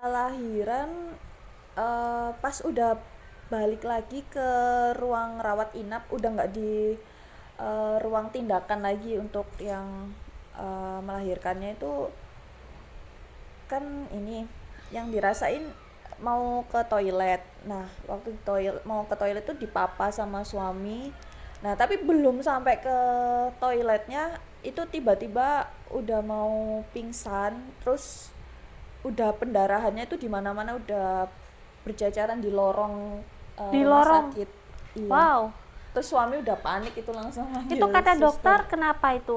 lahiran, pas udah balik lagi ke ruang rawat inap, udah nggak di ruang tindakan lagi untuk yang melahirkannya itu kan ini yang dirasain mau ke toilet. Nah, waktu mau ke toilet tuh dipapa sama suami. Nah, tapi belum sampai ke toiletnya itu tiba-tiba udah mau pingsan, terus udah pendarahannya itu di mana-mana udah berjajaran di lorong Di rumah lorong. sakit. Iya. Wow. Terus suami udah panik itu langsung Itu manggil kata suster. dokter kenapa itu?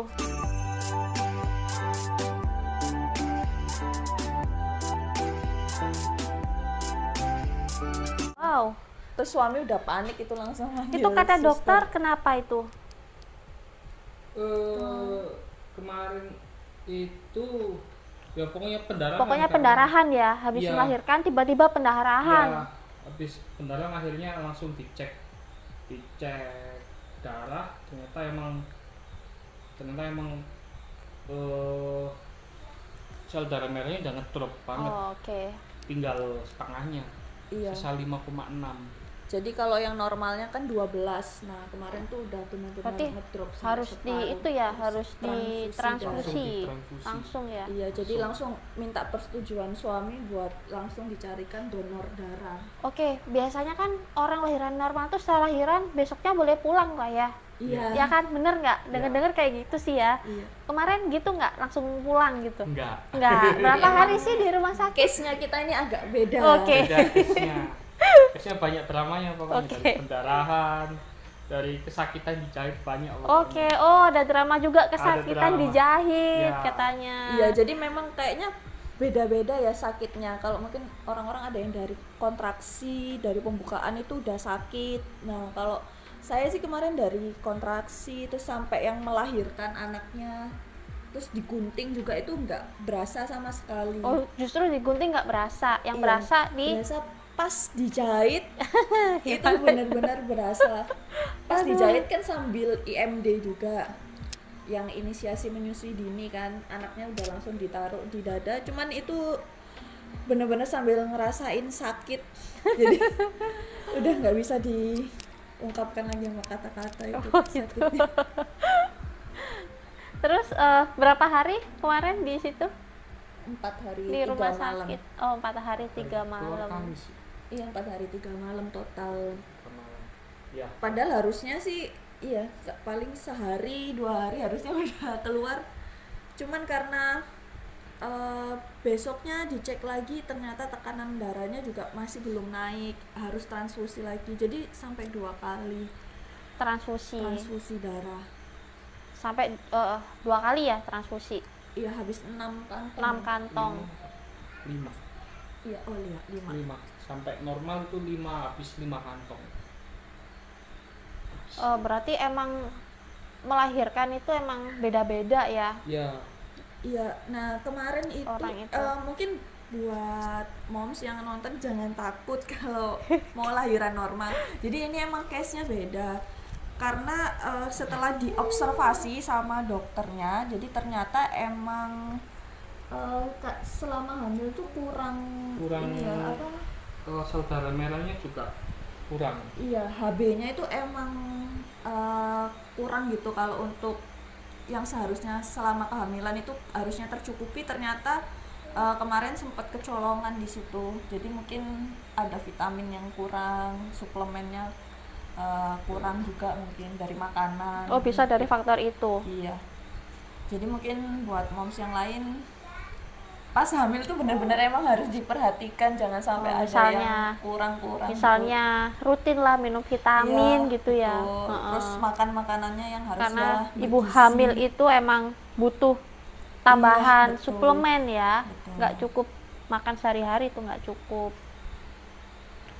Wow. Terus suami udah panik itu langsung manggil Itu kata dokter suster. kenapa itu? eh Kemarin itu ya pokoknya pendarahan Pokoknya karena pendarahan ya, habis iya melahirkan tiba-tiba ya pendarahan. habis pendarahan akhirnya langsung dicek darah, ternyata emang eh sel darah merahnya udah ngedrop banget, Oh, oke. tinggal setengahnya, Iya. sisa 5,6. Jadi kalau yang normalnya kan 12. Nah, kemarin tuh udah benar-benar Berarti ngedrop sampai harus di separuh. itu ya, Terus harus transfusi ditransfusi Langsung langsung ya. Iya, jadi langsung minta persetujuan suami buat langsung dicarikan donor darah. Oke, biasanya kan orang lahiran normal tuh setelah lahiran besoknya boleh pulang lah ya. Iya. Ya kan, bener nggak? Dengar-dengar kayak gitu sih ya. Iya. Kemarin gitu nggak? Langsung pulang gitu? Enggak. Nggak. Berapa hari sih di rumah sakit? Case-nya kita ini agak beda. Oke. Beda case-nya banyak dramanya pokoknya. Oke. Dari pendarahan, dari kesakitan dijahit banyak Oke, pokoknya. oh ada drama juga kesakitan drama. dijahit Ya. katanya. Iya, jadi memang kayaknya beda-beda ya sakitnya. Kalau mungkin orang-orang ada yang dari kontraksi, dari pembukaan itu udah sakit. Nah, kalau saya sih kemarin dari kontraksi terus sampai yang melahirkan anaknya, terus digunting juga itu nggak berasa sama sekali. Oh, justru digunting nggak berasa. Yang Iya, berasa di berasa pas dijahit itu benar-benar berasa. Pas dijahit kan sambil IMD juga, yang inisiasi menyusui dini kan, anaknya udah langsung ditaruh di dada, cuman itu bener-bener sambil ngerasain sakit. Jadi udah nggak bisa diungkapkan lagi sama kata-kata itu sakitnya. Terus berapa hari kemarin di situ 4 hari di 3 rumah malam. sakit? Oh, 4 hari 3 Keluar malam. Kamis. Iya, 4 hari 3 malam total. Ya. Padahal harusnya sih iya paling sehari 2 hari harusnya udah keluar, cuman karena besoknya dicek lagi ternyata tekanan darahnya juga masih belum naik, harus transfusi lagi, jadi sampai 2 kali Transfusi. transfusi darah. Sampai 2 kali ya transfusi. Iya, habis 6 kantong. 6 kantong. 5. Iya, oh iya 5. 5. Sampai normal itu 5, habis 5 kantong. Berarti emang melahirkan itu emang beda-beda ya. Ya. Iya, nah kemarin itu, Orang itu. mungkin buat moms yang nonton jangan takut kalau mau lahiran normal. Jadi ini emang case-nya beda. Karena setelah diobservasi sama dokternya, jadi ternyata emang selama hamil tuh kurang ini ya, apa? Sel darah merahnya juga kurang. Iya, HB-nya itu emang kurang gitu. Kalau untuk yang seharusnya selama kehamilan itu harusnya tercukupi, ternyata kemarin sempat kecolongan di situ. Jadi mungkin ada vitamin yang kurang, suplemennya kurang juga mungkin dari makanan. Oh, bisa dari faktor itu. Iya. Jadi mungkin buat moms yang lain pas hamil tuh benar-benar emang harus diperhatikan, jangan sampai ada misalnya- yang kurang-kurang. Misalnya rutin lah minum vitamin Iya, gitu ya. betul. Terus makan makanannya yang harusnya Karena ibu bergizi. hamil itu emang butuh tambahan Iya, betul. suplemen ya. Betul. Nggak cukup makan sehari-hari itu nggak cukup.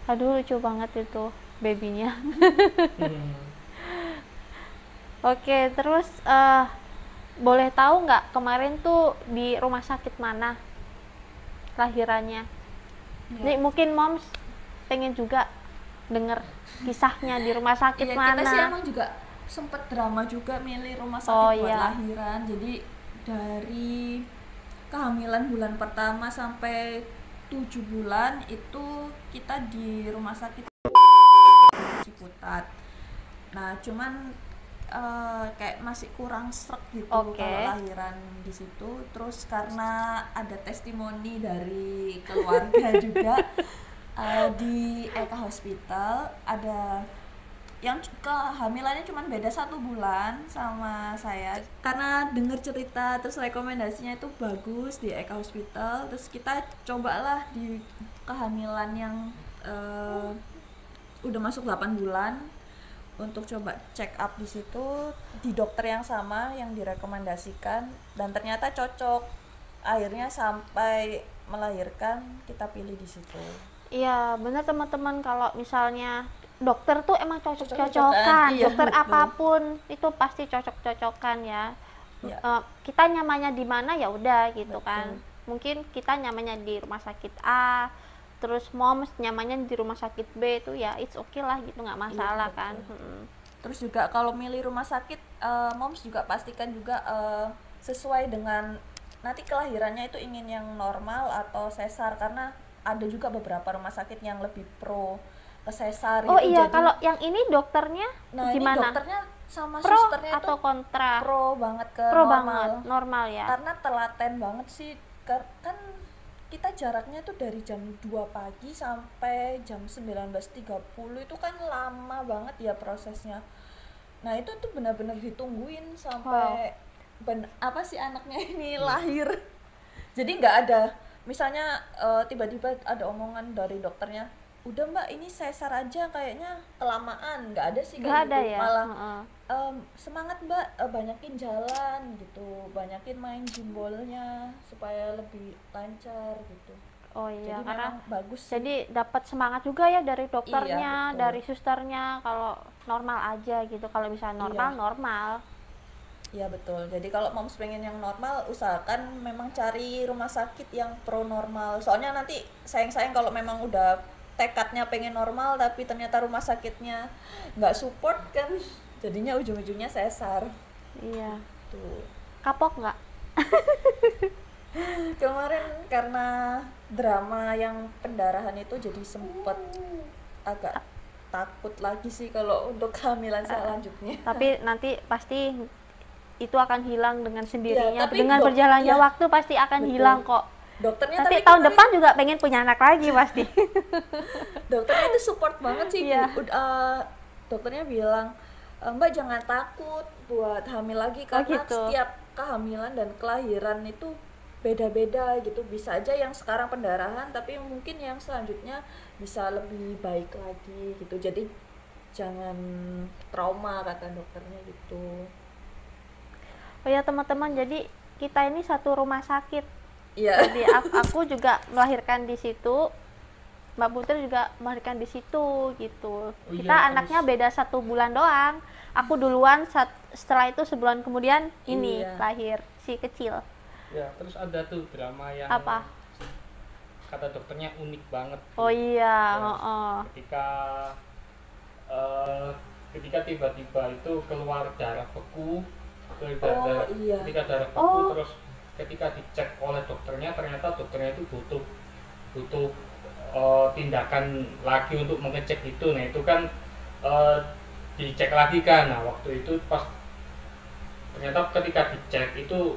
Aduh, lucu banget itu babynya. Oke, terus boleh tahu nggak kemarin tuh di rumah sakit mana lahirannya? Iya. Nih mungkin moms pengen juga denger kisahnya di rumah sakit Iya, mana. kita sih emang juga sempet drama juga milih rumah sakit Oh, buat iya. lahiran. Jadi dari kehamilan bulan pertama sampai 7 bulan itu kita di rumah sakit Ciputat. Nah, cuman kayak masih kurang sreg gitu Oke. kalau lahiran di situ. Terus karena ada testimoni dari keluarga juga di Eka Hospital ada yang kehamilannya cuma beda 1 bulan sama saya, karena dengar cerita terus rekomendasinya itu bagus di Eka Hospital, terus kita cobalah di kehamilan yang udah masuk 8 bulan untuk coba check up di situ di dokter yang sama yang direkomendasikan, dan ternyata cocok. Akhirnya sampai melahirkan kita pilih di situ. Iya, benar teman-teman, kalau misalnya dokter tuh emang Cocok-cocokan, cocok-cocokan. iya, Dokter betul. apapun itu pasti cocok-cocokan ya. Iya. Kita nyamannya di mana ya udah gitu Betul. kan. Mungkin kita nyamannya di rumah sakit A, terus moms nyamannya di rumah sakit B, itu ya it's okay lah gitu, nggak masalah Iya, kan. betul. Terus juga kalau milih rumah sakit, moms juga pastikan juga sesuai dengan nanti kelahirannya itu ingin yang normal atau sesar, karena ada juga beberapa rumah sakit yang lebih pro ke sesar Oh gitu. iya, Jadi, kalau yang ini dokternya nah ini gimana? dokternya sama Pro susternya atau itu kontra? pro banget ke Pro normal. banget, normal ya. Karena telaten banget sih, kan kita jaraknya tuh dari jam 2 pagi sampai jam 19.30 itu kan lama banget ya prosesnya. Nah itu tuh benar-benar ditungguin sampai apa sih anaknya ini lahir. Jadi nggak ada misalnya tiba-tiba ada omongan dari dokternya, udah mbak ini sesar aja kayaknya kelamaan, nggak ada sih Nggak kayak ada gitu. ya. Malah Heeh. semangat mbak, banyakin jalan gitu, banyakin main jimbolnya supaya lebih lancar gitu. Oh iya, Jadi karena memang bagus sih. jadi dapat semangat juga ya dari dokternya, Iya, betul. dari susternya. Kalau normal aja gitu, kalau misalnya normal, Iya. normal. Iya betul. Jadi kalau moms pengen yang normal, usahakan memang cari rumah sakit yang pro normal. Soalnya nanti sayang-sayang kalau memang udah tekadnya pengen normal tapi ternyata rumah sakitnya nggak support kan, jadinya ujung-ujungnya sesar. Iya. Tuh. Kapok nggak? Kemarin karena drama yang pendarahan itu jadi sempet agak takut lagi sih kalau untuk kehamilan selanjutnya. Tapi nanti pasti itu akan hilang dengan sendirinya. tapi Dengan berjalannya ya, waktu pasti akan betul. hilang kok. Dokternya Nanti tapi tahun kemarin depan juga pengen punya anak lagi pasti. dokternya itu support banget sih. Iya. Dokternya bilang, Mbak jangan takut buat hamil lagi karena gitu. setiap kehamilan dan kelahiran itu beda-beda gitu. Bisa aja yang sekarang pendarahan tapi mungkin yang selanjutnya bisa lebih baik lagi gitu. Jadi jangan trauma kata dokternya gitu. Oh ya teman-teman, jadi kita ini satu rumah sakit. Iya. Jadi aku juga melahirkan di situ, Mbak Putri juga melahirkan di situ gitu. Oh iya, Kita anaknya beda 1 bulan doang. Aku duluan, setelah itu sebulan kemudian ini Iya. lahir si kecil. Ya, terus ada tuh drama yang Apa? kata dokternya unik banget. Oh iya, Ya, heeh. ketika tiba-tiba itu keluar darah beku, Oh, iya. ketika darah beku Oh. terus ketika dicek oleh dokternya ternyata dokternya itu butuh tindakan lagi untuk mengecek itu. Nah itu kan dicek lagi kan. Nah waktu itu pas ternyata ketika dicek itu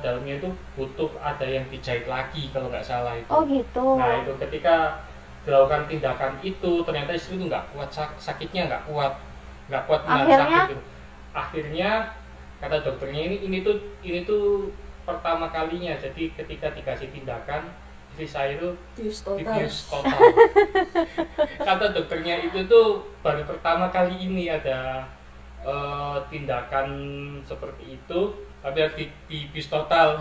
dalamnya itu butuh ada yang dijahit lagi kalau nggak salah itu. Oh gitu. Nah itu ketika dilakukan tindakan itu ternyata istri itu nggak kuat, sakitnya nggak kuat menahan Akhirnya? sakit itu. Akhirnya kata dokternya ini tuh pertama kalinya, jadi ketika dikasih tindakan istri saya itu dibius total. Kata dokternya itu tuh baru pertama kali ini ada tindakan seperti itu, tapi harus dibius total.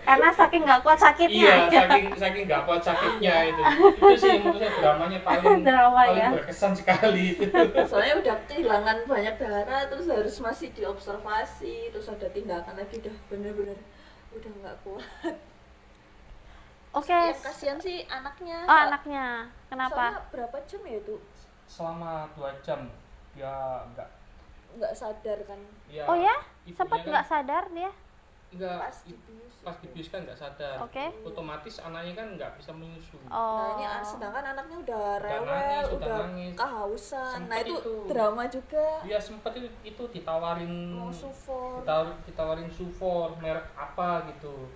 Karena saking nggak kuat sakitnya. Iya, saking nggak kuat sakitnya itu. Itu sih menurut saya dramanya paling Drama ya. berkesan sekali itu. Soalnya udah kehilangan banyak darah, terus harus masih diobservasi, terus ada tindakan lagi, udah bener-bener udah nggak kuat. Oke. Yang kasihan sih anaknya. Oh anaknya, kenapa? Soalnya berapa jam ya itu Selama 2 jam dia nggak sadar kan. ya, Oh ya, ibunya sempat kan- nggak sadar dia? Enggak, pas dibius. pas dibius kan nggak sadar. Oke. Otomatis anaknya kan nggak bisa menyusui. Oh. Nah, ini sedangkan anaknya udah Udah rewel, nangis, udah udah nangis. kehausan. Nah, Sempet itu itu. drama juga. Dia sempat itu ditawarin Mau sufor. ditawarin sufor merek apa gitu.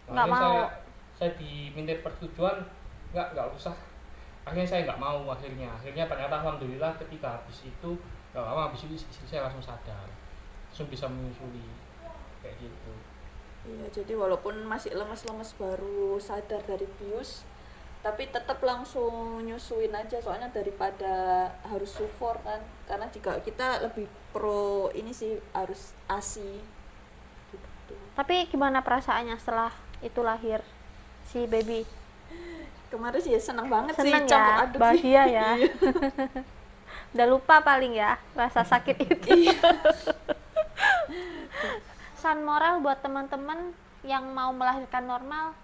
Nggak Akhirnya mau. saya diminta persetujuan, nggak usah. Akhirnya saya nggak mau akhirnya ternyata alhamdulillah ketika habis itu nggak lama habis itu istri saya langsung sadar, langsung bisa menyusui kayak gitu. Iya, jadi walaupun masih lemes-lemes baru sadar dari bius, tapi tetap langsung nyusuin aja soalnya daripada harus sufor kan. Karena jika kita lebih pro ini sih harus ASI gitu. Tapi gimana perasaannya setelah itu lahir si baby? Kemarin sih ya senang banget Seneng sih campur ya, aduk bahagia sih. ya. Iya. Udah lupa paling ya rasa sakit itu. Iya. Pesan moral buat teman-teman yang mau melahirkan normal,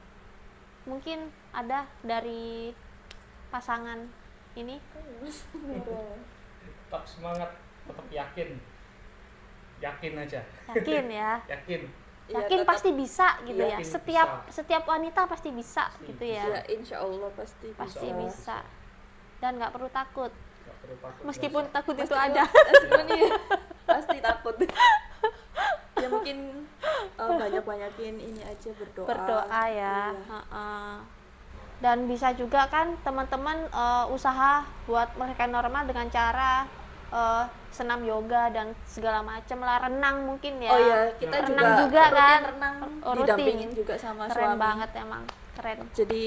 mungkin ada dari pasangan ini. Tetap semangat, tetap yakin aja. Yakin ya. Yakin. Iya, Yakin tetap- pasti bisa gitu ya. Yakin Setiap wanita pasti bisa gitu ya. Ya, insya Allah pasti Pasti bisa. bisa. Dan nggak perlu takut. Nggak perlu takut, Meskipun nggak takut itu Meskipun- ada. meskipun iya, pasti takut. Ya mungkin banyak-banyakin ini aja berdoa. Berdoa ya. Iya. Heeh. Dan bisa juga kan teman-teman usaha buat melahirkan normal dengan cara senam yoga dan segala macam lah, renang mungkin ya. Oh iya, kita renang juga rutin kan. renang, Rutin. didampingin juga sama Keren suami. banget emang, keren. Jadi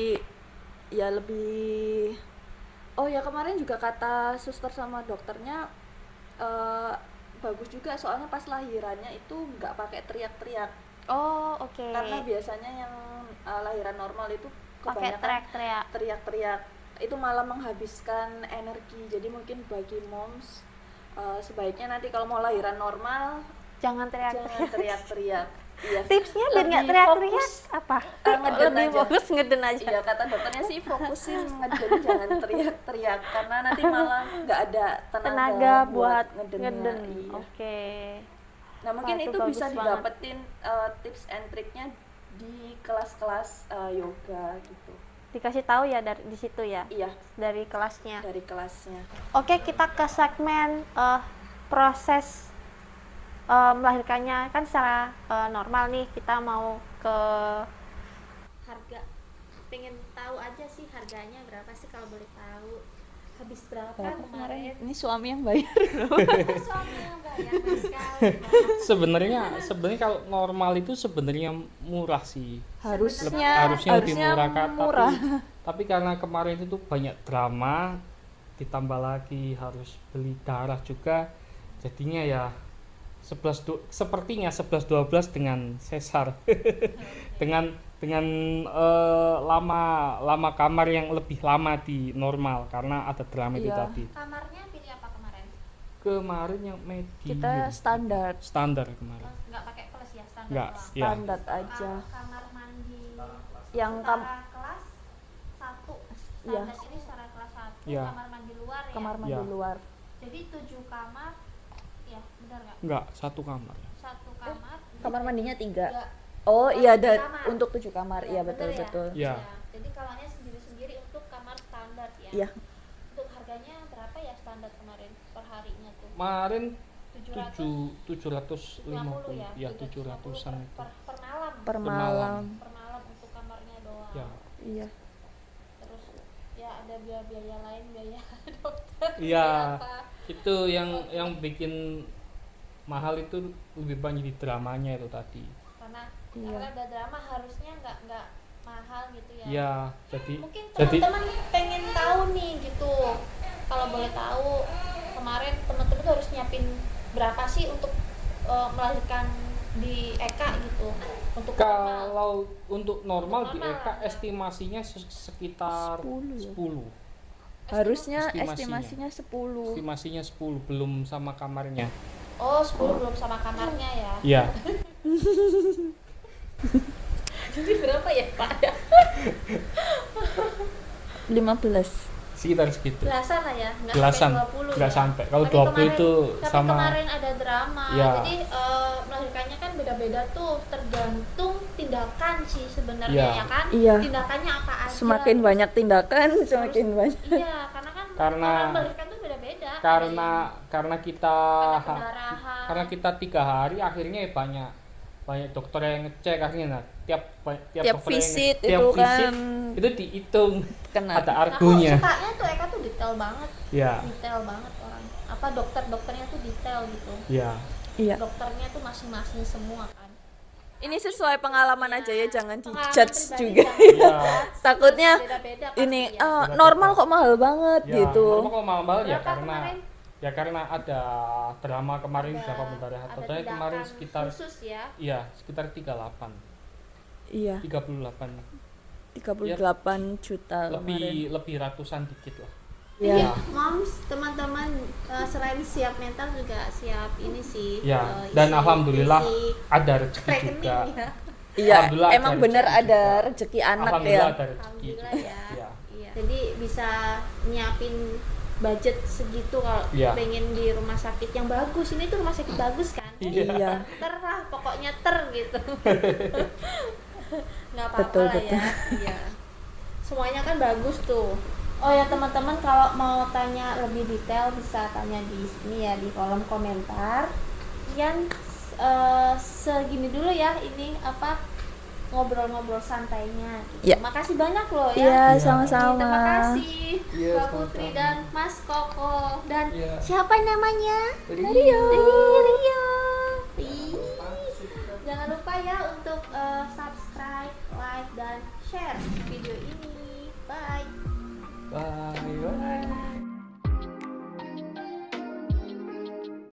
ya lebih. Oh ya, kemarin juga kata suster sama dokternya bagus juga soalnya pas lahirannya itu nggak pakai teriak-teriak. Oh oke. Karena biasanya yang lahiran normal itu Pakai kebanyakan teriak-teriak. teriak-teriak, itu malah menghabiskan energi. Jadi mungkin bagi moms sebaiknya nanti kalau mau lahiran normal Jangan jangan teriak-teriak. teriak-teriak. Iya. Tipsnya biar nggak Lebih teriak-teriak fokus. apa? Ngeden Lebih aja. fokus ngeden aja. Iya, kata dokternya sih fokusin ngeden, jangan teriak-teriak karena nanti malah nggak ada Tenaga buat ngedennya. ngeden. Iya. Oke. Nah, mungkin Wah, itu itu bagus bisa banget. didapetin tips and triknya di kelas-kelas yoga gitu. Dikasih tahu ya dari di situ ya, Iya, dari kelasnya. dari kelasnya. Oke, kita ke segmen proses melahirkannya kan secara normal nih. Kita mau ke harga. Pengen tahu aja sih harganya berapa sih kalau boleh tahu. Habis berapa kemarin? Ini suami yang bayar. Suami yang bayar sekali. Sebenarnya kalau normal itu sebenarnya murah sih. Harusnya Lebih murah kan, murah. tapi karena kemarin itu banyak drama, ditambah lagi harus beli darah juga, jadinya ya sepertinya 11-12 dengan sesar. dengan lama kamar yang lebih lama di normal karena ada drama itu Iya. tadi. Kamarnya pilih apa kemarin? Kemarin yang medium. Kita standar kemarin. Nggak pakai plus ya, standar Enggak, doang. ya. standar aja. Kamar mandi Yang setara kelas 1. Iya. Standar ini setara kelas 1, Iya. kamar mandi luar ya. kamar mandi Ya. luar. Jadi 7 kamar. Ya, benar nggak? Enggak, satu kamar. 1 kamar. Kamar mandinya 3. Tiga. Oh Oh, iya, 7 ada kamar. untuk 7 kamar. Ya, Iya, bener ya? betul. Iya. Jadi kamarnya sendiri-sendiri untuk kamar standar ya. Iya. Untuk harganya berapa ya standar kemarin per harinya tuh? Kemarin 750 750 ya. ya 750 700-an itu. per malam. Per malam. malam. Per malam untuk kamarnya doang. Ya. Iya. Terus ya ada biaya lain, biaya dokter. Iya. biaya apa. Itu yang bikin mahal itu lebih banyak di dramanya itu tadi. Iya. Karena ada drama harusnya nggak mahal gitu ya. Ya, jadi Mungkin jadi teman-teman pengen tahu nih gitu. Kalau boleh tahu, kemarin teman-teman tuh harus nyiapin berapa sih untuk melahirkan di Eka gitu. Untuk normal. kalau untuk normal di Normal Eka lah. estimasinya sekitar 10 ya? 10. Harusnya Estimasinya. estimasinya 10. Estimasinya 10 belum sama kamarnya. Oh, 10 belum sama kamarnya ya. Iya. Jadi berapa ya, Pak? 15. sekitar segitu. Belasan lah ya, nggak Belasan, sampai 20 nggak ya. sampai. Kalau Tapi 20 kemarin- itu tapi sama. kemarin ada drama, Ya. jadi melahirkannya kan beda-beda tuh, tergantung tindakan sih sebenarnya Ya. ya kan. Iya. Tindakannya apa aja. Semakin banyak tindakan, semakin banyak. Iya, karena kan Karena- orang melahirkan tuh beda-beda. Karena kita Ada pendarahan. karena kita 3 hari akhirnya ya banyak dokter yang ngecek akhirnya. Nah, tiap Tiap dokter yang visit tiap itu visit kan itu dihitung, kena. ada Aku argonya. sukanya tuh Eka tuh detail banget, Ya, detail banget orang. Apa dokternya tuh detail gitu. ya. Iya. Dokternya tuh masing-masing semua kan. Ini sesuai pengalaman aja ya, jangan Pengalaman dijudge pribadi juga. jangan Iya. dijudge. Takutnya Beda-beda pasti ini ya. normal kok mahal banget Ya, gitu. normal kok mahal banget ya Berapa karena kemarin? karena ada drama kemarin Ada- berapa pendarahan ada totalnya kemarin tindakan sekitar khusus ya. iya sekitar 38 Iya, 38 38 juta kemarin. lebih ratusan dikit lah. Iya. Moms, teman-teman selain siap mental juga siap ini sih. Ya, dan isi alhamdulillah isi ada rezeki rekening juga. ya. Iya, Alhamdulillah emang ada bener rezeki ada juga. rezeki anak Alhamdulillah ya. ada rezeki Alhamdulillah juga. ya. Iya. Iya. Jadi bisa nyiapin budget segitu kalau Iya. pengen di rumah sakit yang bagus. Ini tuh rumah sakit bagus kan? Iya. Ter lah, pokoknya ter gitu. Nggak apa-apa Betul, lah betul. ya. Iya. Semuanya kan bagus tuh. Oh ya teman-teman, kalau mau tanya lebih detail bisa tanya di sini ya, di kolom komentar. Yan segini dulu ya, ini apa ngobrol-ngobrol santainya gitu. Ya. Makasih banyak loh ya. Iya, Iya. sama-sama. Terima kasih Iya, Mbak sama-sama. Putri dan Mas Koko dan Iya. siapa namanya? Rio. Rio. Ih. Jangan lupa ya untuk subscribe, like dan share video ini.